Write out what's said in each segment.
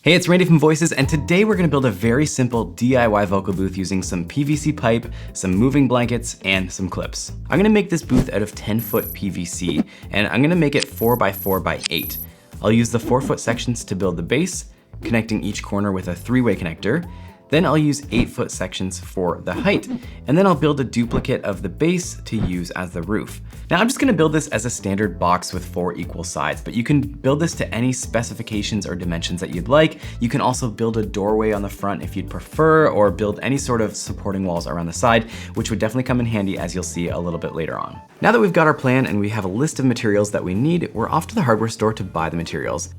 Hey, it's Randy from Voices, and today we're gonna build a very simple DIY vocal booth using some PVC pipe, some moving blankets, and some clips. I'm gonna make this booth out of 10-foot PVC, and I'm gonna make it 4x4x8. I'll use the 4-foot sections to build the base, connecting each corner with a 3-way connector. Then I'll use 8-foot sections for the height, and then I'll build a duplicate of the base to use as the roof. Now I'm just gonna build this as a standard box with 4 equal sides, but you can build this to any specifications or dimensions that you'd like. You can also build a doorway on the front if you'd prefer, or build any sort of supporting walls around the side, which would definitely come in handy as you'll see a little bit later on. Now that we've got our plan and we have a list of materials that we need, we're off to the hardware store to buy the materials.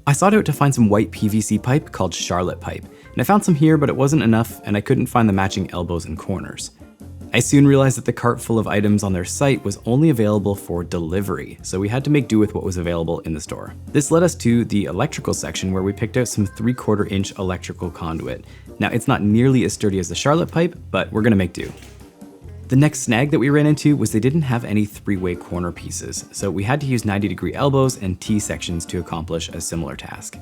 I sought out to find some white PVC pipe called Charlotte pipe, and I found some here, but it wasn't enough, and I couldn't find the matching elbows and corners. I soon realized that the cart full of items on their site was only available for delivery, so we had to make do with what was available in the store. This led us to the electrical section where we picked out some 3/4 inch electrical conduit. Now it's not nearly as sturdy as the Charlotte pipe, but we're gonna make do. The next snag that we ran into was they didn't have any 3-way corner pieces, so we had to use 90-degree elbows and T-sections to accomplish a similar task.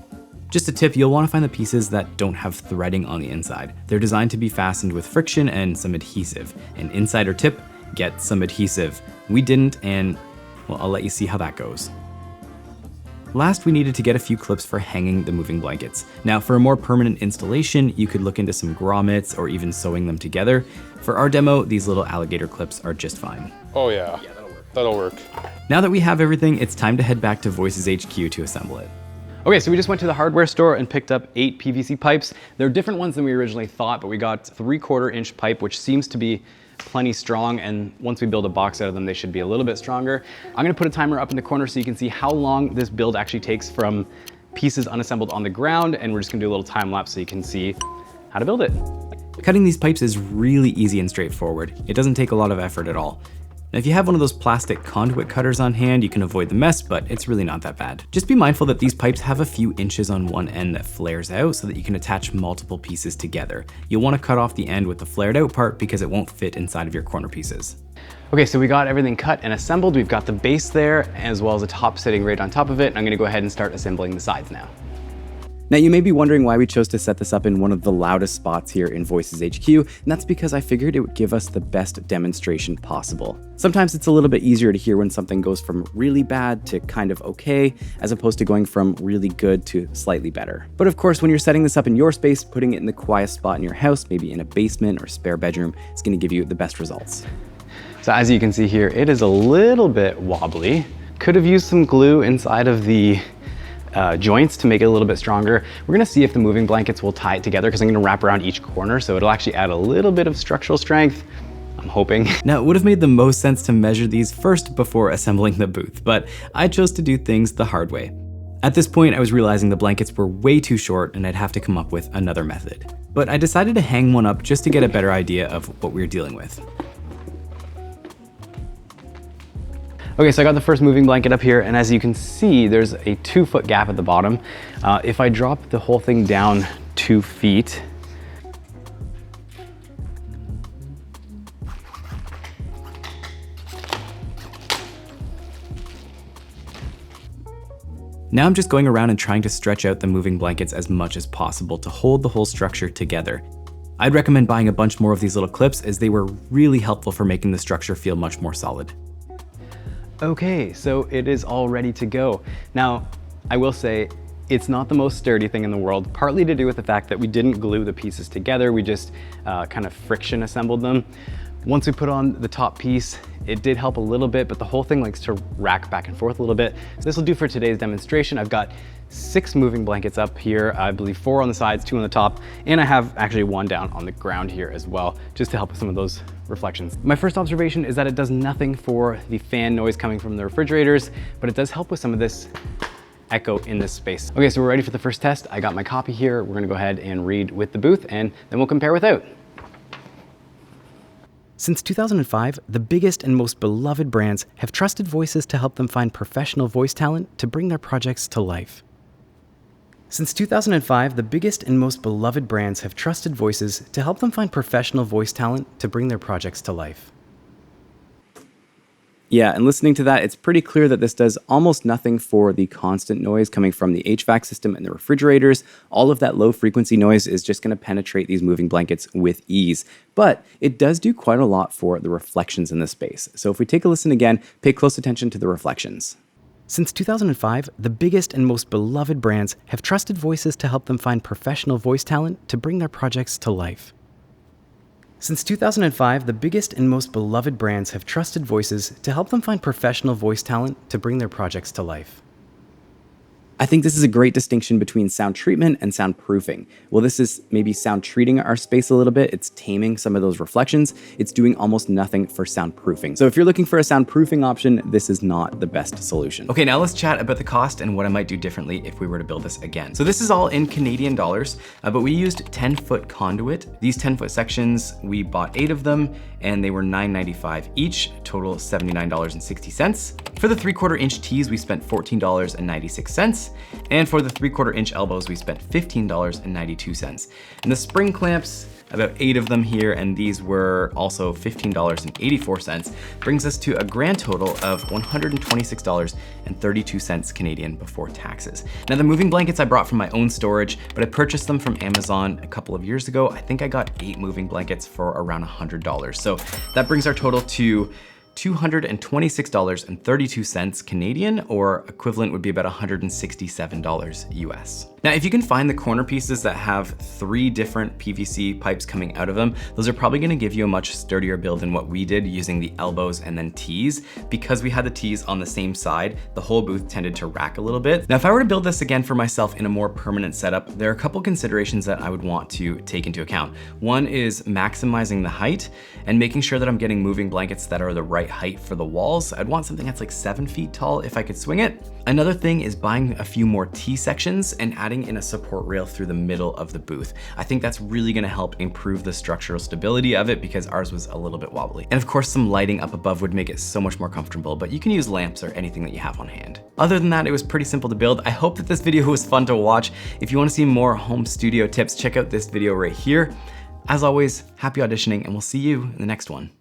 Just a tip, you'll want to find the pieces that don't have threading on the inside. They're designed to be fastened with friction and some adhesive. An insider tip, get some adhesive. We didn't, and well, I'll let you see how that goes. Last, we needed to get a few clips for hanging the moving blankets. Now, for a more permanent installation, you could look into some grommets or even sewing them together. For our demo, these little alligator clips are just fine. Oh yeah, that'll work. Now that we have everything, it's time to head back to Voices HQ to assemble it. Okay, so we just went to the hardware store and picked up 8 PVC pipes. They're different ones than we originally thought, but we got 3/4 inch pipe, which seems to be plenty strong, and once we build a box out of them, they should be a little bit stronger. I'm gonna put a timer up in the corner so you can see how long this build actually takes from pieces unassembled on the ground, and we're just gonna do a little time lapse so you can see how to build it. Cutting these pipes is really easy and straightforward. It doesn't take a lot of effort at all. Now, if you have one of those plastic conduit cutters on hand, you can avoid the mess, but it's really not that bad. Just be mindful that these pipes have a few inches on one end that flares out so that you can attach multiple pieces together. You'll want to cut off the end with the flared out part because it won't fit inside of your corner pieces. Okay, so we got everything cut and assembled. We've got the base there as well as a top sitting right on top of it. I'm gonna go ahead and start assembling the sides now. Now you may be wondering why we chose to set this up in one of the loudest spots here in Voices HQ, and that's because I figured it would give us the best demonstration possible. Sometimes it's a little bit easier to hear when something goes from really bad to kind of okay, as opposed to going from really good to slightly better. But of course, when you're setting this up in your space, putting it in the quietest spot in your house, maybe in a basement or spare bedroom, is gonna give you the best results. So as you can see here, it is a little bit wobbly. Could have used some glue inside of the joints to make it a little bit stronger. We're gonna see if the moving blankets will tie it together because I'm gonna wrap around each corner, so it'll actually add a little bit of structural strength, I'm hoping. Now, it would have made the most sense to measure these first before assembling the booth, but I chose to do things the hard way. At this point, I was realizing the blankets were way too short and I'd have to come up with another method. But I decided to hang one up just to get a better idea of what we were dealing with. Okay, so I got the first moving blanket up here, and as you can see, there's a 2-foot gap at the bottom. If I drop the whole thing down 2 feet, now I'm just going around and trying to stretch out the moving blankets as much as possible to hold the whole structure together. I'd recommend buying a bunch more of these little clips as they were really helpful for making the structure feel much more solid. Okay, so it is all ready to go. Now, I will say, it's not the most sturdy thing in the world, partly to do with the fact that we didn't glue the pieces together, we just kind of friction assembled them. Once we put on the top piece, it did help a little bit, but the whole thing likes to rack back and forth a little bit. So this will do for today's demonstration. I've got 6 moving blankets up here, I believe 4 on the sides, 2 on the top, and I have actually 1 down on the ground here as well, just to help with some of those reflections. My first observation is that it does nothing for the fan noise coming from the refrigerators, but it does help with some of this echo in this space. Okay, so we're ready for the first test. I got my copy here. We're gonna go ahead and read with the booth, and then we'll compare without. Since 2005, the biggest and most beloved brands have trusted Voices to help them find professional voice talent to bring their projects to life. Since 2005, the biggest and most beloved brands have trusted Voices to help them find professional voice talent to bring their projects to life. Yeah, and listening to that, it's pretty clear that this does almost nothing for the constant noise coming from the HVAC system and the refrigerators. All of that low frequency noise is just going to penetrate these moving blankets with ease. But it does do quite a lot for the reflections in the space. So if we take a listen again, pay close attention to the reflections. Since 2005, the biggest and most beloved brands have trusted voices to help them find professional voice talent to bring their projects to life. Since 2005, the biggest and most beloved brands have trusted voices to help them find professional voice talent to bring their projects to life. I think this is a great distinction between sound treatment and soundproofing. Well, this is maybe sound treating our space a little bit. It's taming some of those reflections. It's doing almost nothing for soundproofing. So if you're looking for a soundproofing option, this is not the best solution. Okay, now let's chat about the cost and what I might do differently if we were to build this again. So this is all in Canadian dollars, but we used 10-foot conduit. These 10-foot sections, we bought 8 of them, and they were $9.95 each, total $79.60. For the 3/4 inch tees, we spent $14.96. And for the 3/4 inch elbows, we spent $15.92. And the spring clamps, about 8 of them here, and these were also $15.84, brings us to a grand total of $126.32 Canadian before taxes. Now the moving blankets I brought from my own storage, but I purchased them from Amazon a couple of years ago. I think I got 8 moving blankets for around $100. So that brings our total to $226.32 Canadian, or equivalent would be about $167 US. Now, if you can find the corner pieces that have 3 different PVC pipes coming out of them, those are probably gonna give you a much sturdier build than what we did using the elbows and then tees. Because we had the tees on the same side, the whole booth tended to rack a little bit. Now, if I were to build this again for myself in a more permanent setup, there are a couple considerations that I would want to take into account. One is maximizing the height and making sure that I'm getting moving blankets that are the right height for the walls. I'd want something that's like 7 feet tall if I could swing it. Another thing is buying a few more T-sections and adding in a support rail through the middle of the booth. I think that's really gonna help improve the structural stability of it because ours was a little bit wobbly. And of course, some lighting up above would make it so much more comfortable, but you can use lamps or anything that you have on hand. Other than that, it was pretty simple to build. I hope that this video was fun to watch. If you wanna see more home studio tips, check out this video right here. As always, happy auditioning, and we'll see you in the next one.